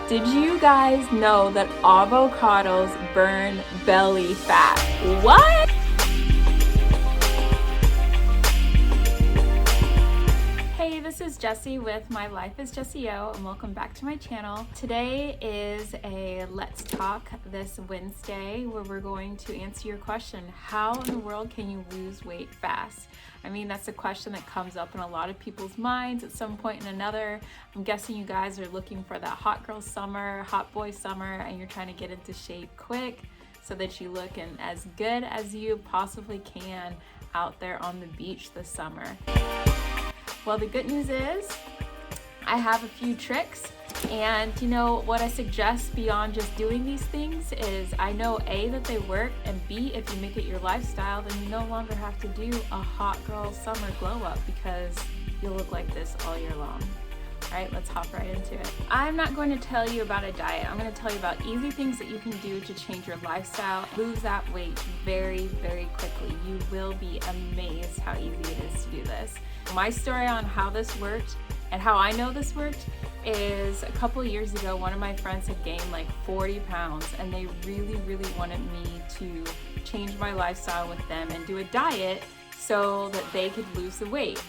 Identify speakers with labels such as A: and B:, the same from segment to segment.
A: Did you guys know that avocados burn belly fat? What? Hey, this is Jessi with My Life is Jessi O, and welcome back to my channel. Today is a Let's Talk this Wednesday where we're going to answer your question, how in the world can you lose weight fast? I mean, that's a question that comes up in a lot of people's minds at some point and another. I'm guessing you guys are looking for that hot girl summer, hot boy summer, and you're trying to get into shape quick so that you look as good as you possibly can out there on the beach this summer. Well, the good news is I have a few tricks, and you know what I suggest beyond just doing these things is I know A, that they work, and B, if you make it your lifestyle, then you no longer have to do a hot girl summer glow up because you'll look like this all year long. All right, let's hop right into it. I'm not going to tell you about a diet. I'm going to tell you about easy things that you can do to change your lifestyle, lose that weight very, very quickly. You will be amazed how easy it is to do this. My story on how this worked and how I know this worked is a couple of years ago, one of my friends had gained like 40 pounds and they really wanted me to change my lifestyle with them and do a diet so that they could lose the weight.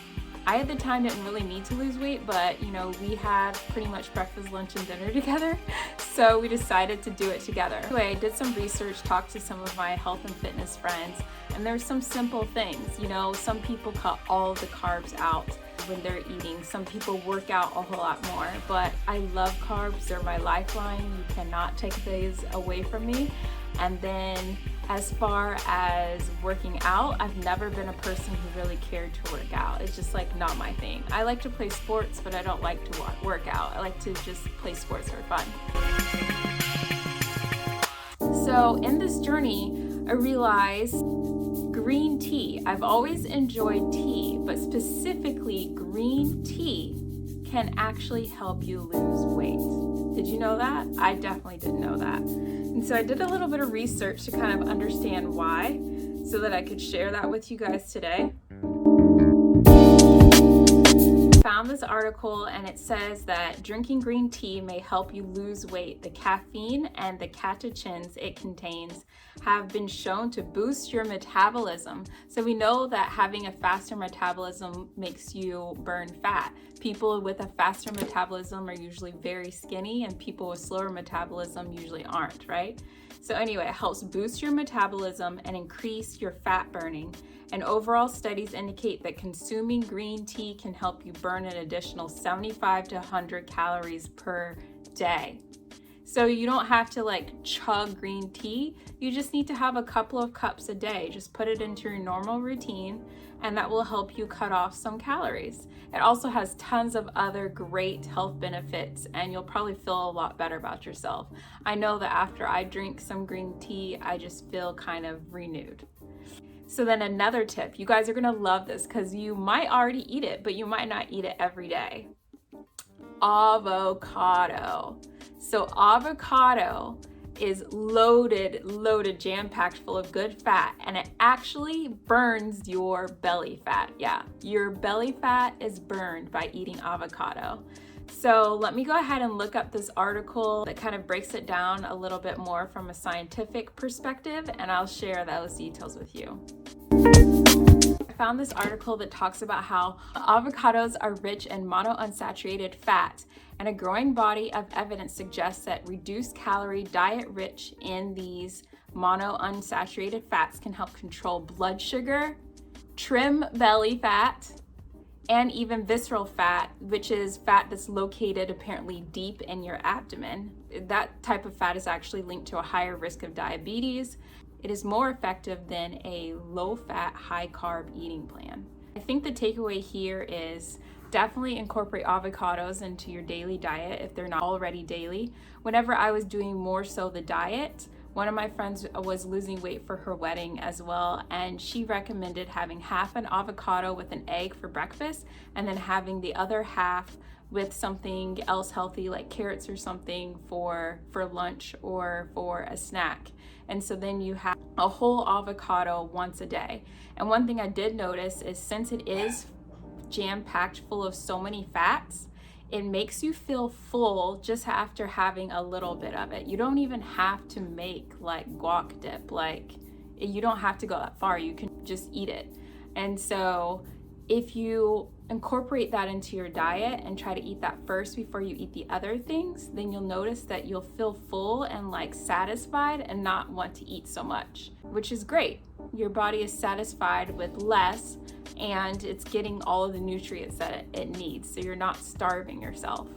A: I at the time didn't really need to lose weight, but you know, we had pretty much breakfast, lunch, and dinner together, so we decided to do it together. Anyway, I did some research, talked to some of my health and fitness friends, and there's some simple things. You know, some people cut all of the carbs out when they're eating. Some people work out a whole lot more, but I love carbs. They're my lifeline. You cannot take these away from me. And then as far as working out, I've never been a person who really cared to work out. It's just like not my thing. I like to play sports, but I don't like to work out. I like to just play sports for fun. So in this journey, I realized green tea. I've always enjoyed tea, but specifically green tea can actually help you lose weight. Did you know that? I definitely didn't know that. And so I did a little bit of research to kind of understand why, so that I could share that with you guys today. Found this article and it says that drinking green tea may help you lose weight. The caffeine and the catechins it contains have been shown to boost your metabolism. So we know that having a faster metabolism makes you burn fat. People with a faster metabolism are usually very skinny, and people with slower metabolism usually aren't, right? So anyway, it helps boost your metabolism and increase your fat burning. And overall studies indicate that consuming green tea can help you burn an additional 75 to 100 calories per day. So you don't have to like chug green tea. You just need to have a couple of cups a day. Just put it into your normal routine, and that will help you cut off some calories. It also has tons of other great health benefits, and you'll probably feel a lot better about yourself. I know that after I drink some green tea, I just feel kind of renewed. So then another tip, you guys are gonna love this because you might already eat it, but you might not eat it every day. Avocado. So avocado is loaded, jam-packed full of good fat, and it actually burns your belly fat. Yeah, your belly fat is burned by eating avocado. So let me go ahead and look up this article that kind of breaks it down a little bit more from a scientific perspective, and I'll share those details with you. I found this article that talks about how avocados are rich in monounsaturated fat, and a growing body of evidence suggests that reduced calorie diet rich in these monounsaturated fats can help control blood sugar, trim belly fat, and even visceral fat, which is fat that's located apparently deep in your abdomen. That type of fat is actually linked to a higher risk of diabetes. It is more effective than a low-fat, high-carb eating plan. I think the takeaway here is definitely incorporate avocados into your daily diet if they're not already daily. Whenever I was doing more so the diet, one of my friends was losing weight for her wedding as well, and she recommended having half an avocado with an egg for breakfast and then having the other half with something else healthy like carrots or something for lunch or for a snack. And so then you have a whole avocado once a day. And one thing I did notice is since it is jam-packed full of so many fats, It makes you feel full just after having a little bit of it. You don't even have to make like guac dip. Like, you don't have to go that far. You can just eat it. And so if you incorporate that into your diet and try to eat that first before you eat the other things, then you'll notice that you'll feel full and like satisfied and not want to eat so much, which is great. Your body is satisfied with less and it's getting all of the nutrients that it needs, so you're not starving yourself.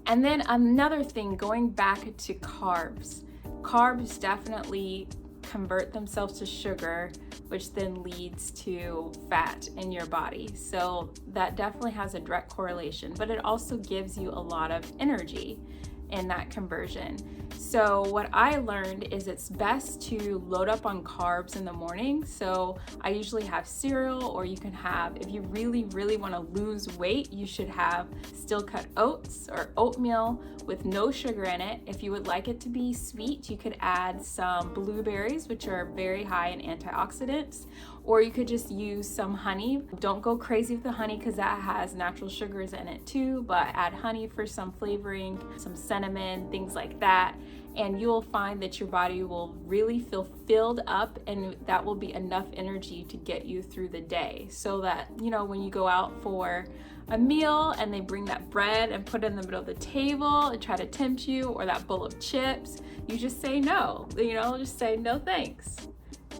A: And then another thing, going back to carbs. Carbs definitely convert themselves to sugar, which then leads to fat in your body. So that definitely has a direct correlation, but it also gives you a lot of energy in that conversion. So what I learned is it's best to load up on carbs in the morning. So I usually have cereal, or you can have, if you really, really want to lose weight, you should have steel cut oats or oatmeal with no sugar in it. If you would like it to be sweet, you could add some blueberries, which are very high in antioxidants, or you could just use some honey. Don't go crazy with the honey because that has natural sugars in it too, but add honey for some flavoring, some cinnamon, things like that. And you will find that your body will really feel filled up, and that will be enough energy to get you through the day. So that, you know, when you go out for a meal and they bring that bread and put it in the middle of the table and try to tempt you, or that bowl of chips, you just say no, you know, just say no thanks.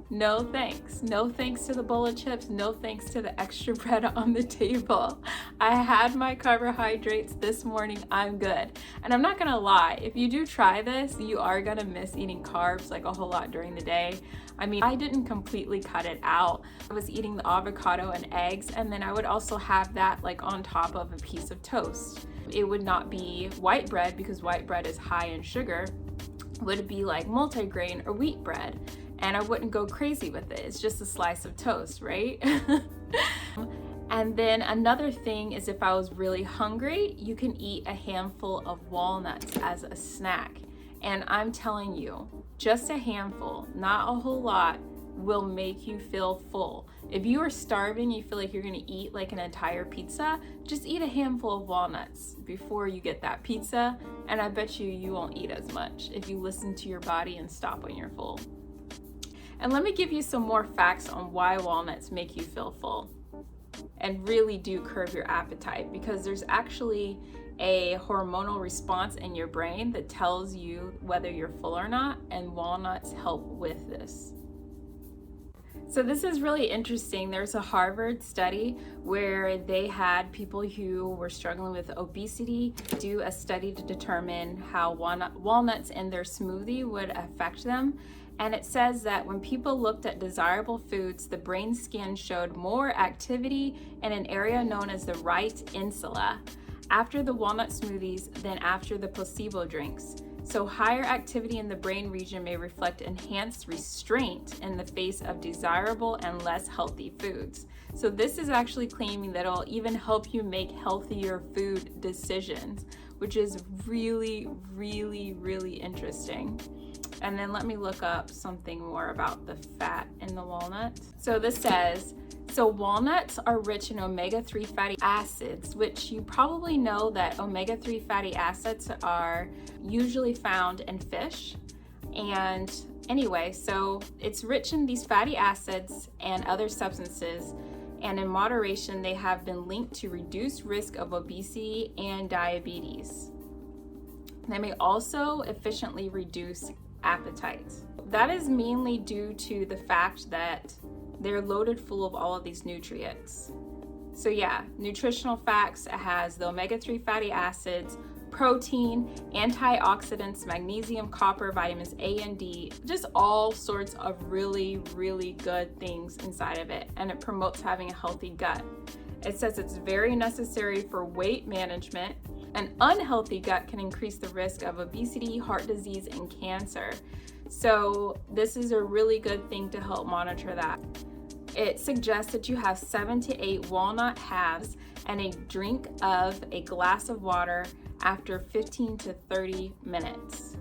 A: No thanks. No thanks to the bowl of chips. No thanks to the extra bread on the table. I had my carbohydrates this morning. I'm good. And I'm not gonna lie, if you do try this, you are gonna miss eating carbs like a whole lot during the day. I mean, I didn't completely cut it out. I was eating the avocado and eggs, and then I would also have that like on top of a piece of toast. It would not be white bread because white bread is high in sugar. It would be like multigrain or wheat bread. And I wouldn't go crazy with it. It's just a slice of toast, right? And then another thing is, if I was really hungry, you can eat a handful of walnuts as a snack. And I'm telling you, just a handful, not a whole lot, will make you feel full. If you are starving, you feel like you're gonna eat like an entire pizza, just eat a handful of walnuts before you get that pizza, and I bet you won't eat as much if you listen to your body and stop when you're full. And let me give you some more facts on why walnuts make you feel full and really do curb your appetite, because there's actually a hormonal response in your brain that tells you whether you're full or not, and walnuts help with this. So this is really interesting. There's a Harvard study where they had people who were struggling with obesity do a study to determine how walnuts in their smoothie would affect them. And it says that when people looked at desirable foods, the brain scan showed more activity in an area known as the right insula after the walnut smoothies than after the placebo drinks. So higher activity in the brain region may reflect enhanced restraint in the face of desirable and less healthy foods. So this is actually claiming that it'll even help you make healthier food decisions, which is really, really, really interesting. And then let me look up something more about the fat in the walnut. So this says, so walnuts are rich in omega-3 fatty acids, which you probably know that omega-3 fatty acids are usually found in fish. And anyway, so it's rich in these fatty acids and other substances, and in moderation, they have been linked to reduced risk of obesity and diabetes. They may also efficiently reduce appetite. That is mainly due to the fact that they're loaded full of all of these nutrients. So yeah, nutritional facts: it has the omega-3 fatty acids, protein, antioxidants, magnesium, copper, vitamins A and D, just all sorts of really, really good things inside of it. And it promotes having a healthy gut. It says it's very necessary for weight management. An unhealthy gut can increase the risk of obesity, heart disease, and cancer. So this is a really good thing to help monitor that. It suggests that you have 7 to 8 walnut halves and a drink of a glass of water after 15 to 30 minutes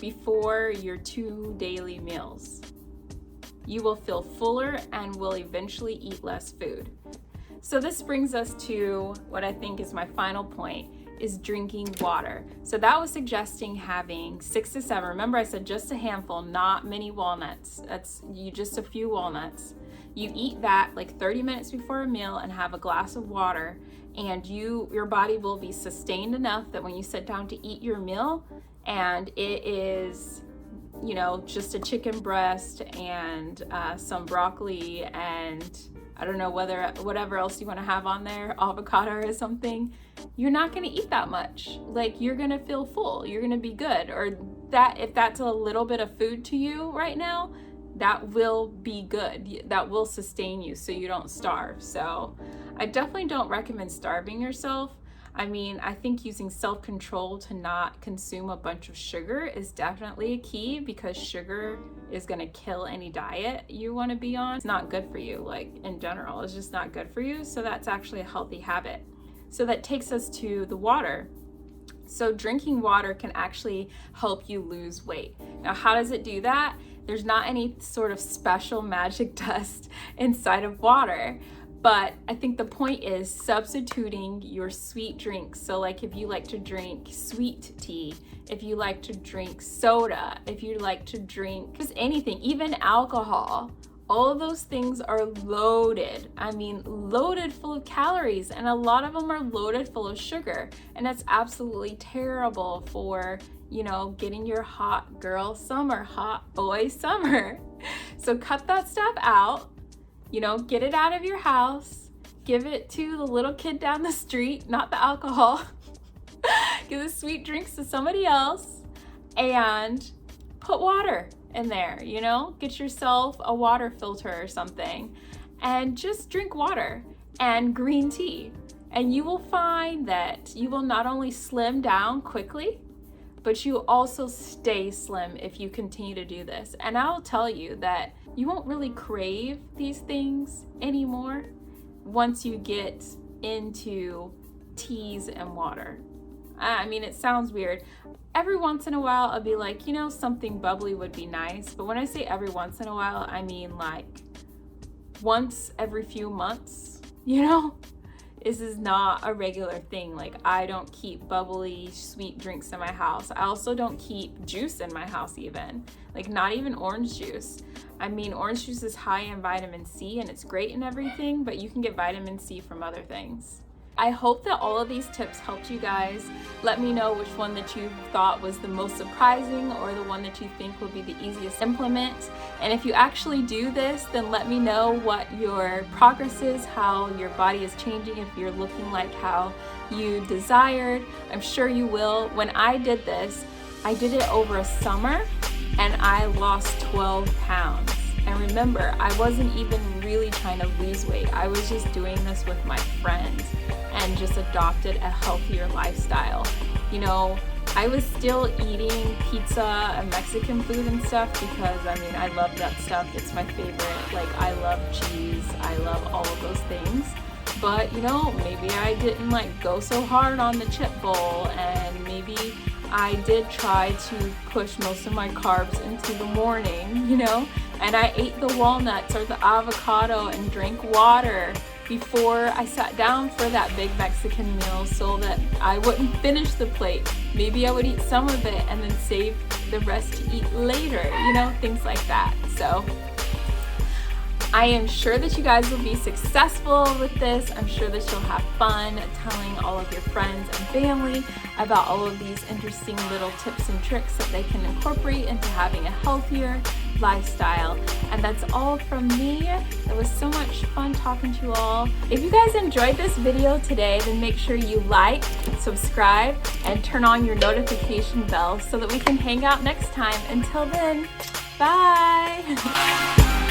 A: before your 2 daily meals. You will feel fuller and will eventually eat less food. So this brings us to what I think is my final point, is drinking water. So that was suggesting having 6 to 7. Remember I said just a handful, not many walnuts. That's just a few walnuts. You eat that like 30 minutes before a meal and have a glass of water, and your body will be sustained enough that when you sit down to eat your meal and it is, you know, just a chicken breast and some broccoli and I don't know whatever else you want to have on there, avocado or something, you're not going to eat that much. Like, you're going to feel full, you're going to be good. Or that if that's a little bit of food to you right now, that will be good. That will sustain you so you don't starve. So I definitely don't recommend starving yourself. I mean, I think using self-control to not consume a bunch of sugar is definitely a key, because sugar is going to kill any diet you want to be on. It's not good for you, like in general, it's just not good for you. So that's actually a healthy habit. So that takes us to the water. So drinking water can actually help you lose weight. Now, how does it do that? There's not any sort of special magic dust inside of water. But I think the point is substituting your sweet drinks. So like if you like to drink sweet tea, if you like to drink soda, if you like to drink just anything, even alcohol, all of those things are loaded. I mean, loaded full of calories, and a lot of them are loaded full of sugar. And that's absolutely terrible for, you know, getting your hot girl summer, hot boy summer. So cut that stuff out. You know, get it out of your house, give it to the little kid down the street, not the alcohol. Give the sweet drinks to somebody else, and put water in there, you know, get yourself a water filter or something, and just drink water and green tea. And you will find that you will not only slim down quickly, but you also stay slim if you continue to do this. And I'll tell you that you won't really crave these things anymore once you get into teas and water. I mean, it sounds weird. Every once in a while, I'll be like, you know, something bubbly would be nice. But when I say every once in a while, I mean like once every few months, you know? This is not a regular thing. Like, I don't keep bubbly sweet drinks in my house. I also don't keep juice in my house even. Like, not even orange juice. I mean, orange juice is high in vitamin C and it's great and everything, but you can get vitamin C from other things. I hope that all of these tips helped you guys. Let me know which one that you thought was the most surprising, or the one that you think will be the easiest to implement. And if you actually do this, then let me know what your progress is, how your body is changing, if you're looking like how you desired. I'm sure you will. When I did this, I did it over a summer and I lost 12 pounds. And remember, I wasn't even really trying to lose weight. I was just doing this with my friends and just adopted a healthier lifestyle. You know, I was still eating pizza and Mexican food and stuff because, I mean, I love that stuff. It's my favorite. Like, I love cheese. I love all of those things. But, you know, maybe I didn't like go so hard on the chip bowl, and maybe I did try to push most of my carbs into the morning, you know, and I ate the walnuts or the avocado and drank water before I sat down for that big Mexican meal so that I wouldn't finish the plate. Maybe I would eat some of it and then save the rest to eat later, you know, things like that. So I am sure that you guys will be successful with this. I'm sure that you'll have fun telling all of your friends and family about all of these interesting little tips and tricks that they can incorporate into having a healthier lifestyle. And that's all from me. It was so much fun talking to you all. If you guys enjoyed this video today, then make sure you like, subscribe, and turn on your notification bell so that we can hang out next time. Until then, bye.